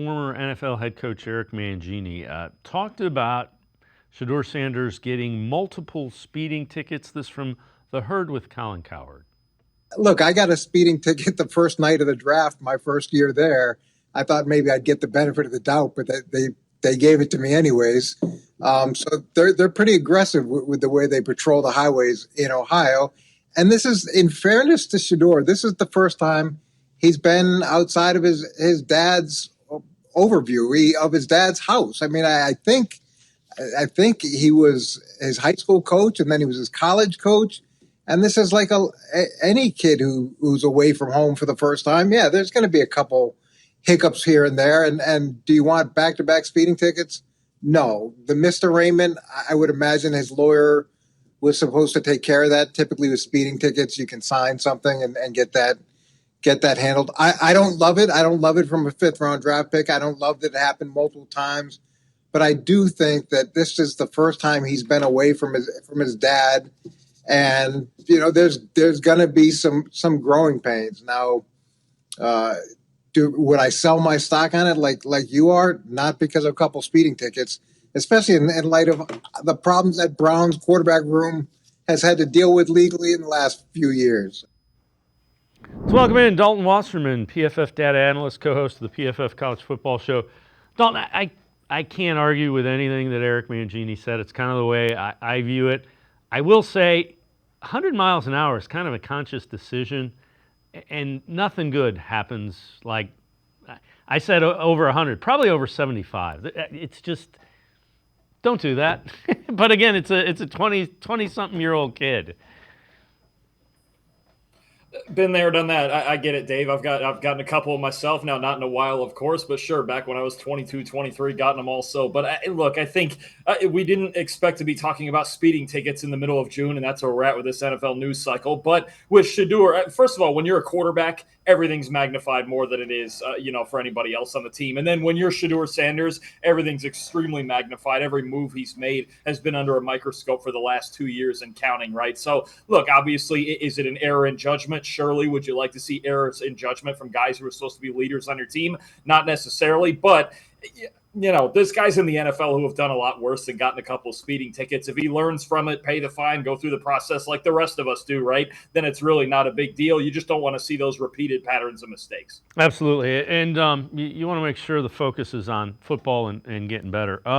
Former NFL head coach Eric Mangini talked about Shedeur Sanders getting multiple speeding tickets. This from The Herd with Colin Cowherd. Look, I got a speeding ticket the first night of the draft, my first year there. I thought maybe I'd get the benefit of the doubt, but they gave it to me anyways. So they're pretty aggressive with the way they patrol the highways in Ohio. And this is, in fairness to Shedeur, this is the first time he's been outside of his dad's overview of his dad's house. I mean, I think he was his high school coach, and then he was his college coach. And this is like any kid who's away from home for the first time. Yeah, there's going to be a couple hiccups here and there. And do you want back-to-back speeding tickets? No. The Mr. Raymond, I would imagine his lawyer was supposed to take care of that. Typically with speeding tickets, you can sign something and get that handled. I don't love it. I don't love it from a fifth-round draft pick. I don't love that it happened multiple times. But I do think that this is the first time he's been away from his dad. And, there's going to be some growing pains. Now, would I sell my stock on it like you are? Not because of a couple speeding tickets, especially in light of the problems that Brown's quarterback room has had to deal with legally in the last few years. Let's welcome in Dalton Wasserman, PFF data analyst, co-host of the PFF College Football Show. Dalton, I can't argue with anything that Eric Mangini said. It's kind of the way I view it. I will say 100 miles an hour is kind of a conscious decision, and nothing good happens. Like I said, over 100, probably over 75. It's just, don't do that. But again, it's a 20-something-year-old kid. Been there, done that. I get it, Dave. I've gotten a couple of myself now, not in a while, of course, but sure, back when I was 22, 23, gotten them also. But look, I think we didn't expect to be talking about speeding tickets in the middle of June, and that's where we're at with this NFL news cycle. But with Shedeur, first of all, when you're a quarterback, everything's magnified more than it is, for anybody else on the team. And then when you're Shedeur Sanders, everything's extremely magnified. Every move he's made has been under a microscope for the last 2 years and counting, right? So, look, obviously, is it an error in judgment? Surely, would you like to see errors in judgment from guys who are supposed to be leaders on your team? Not necessarily, but this guy's in the NFL who have done a lot worse than gotten a couple of speeding tickets. If he learns from it, pay the fine, go through the process like the rest of us do, right? Then it's really not a big deal. You just don't want to see those repeated patterns of mistakes. Absolutely. And you want to make sure the focus is on football and getting better.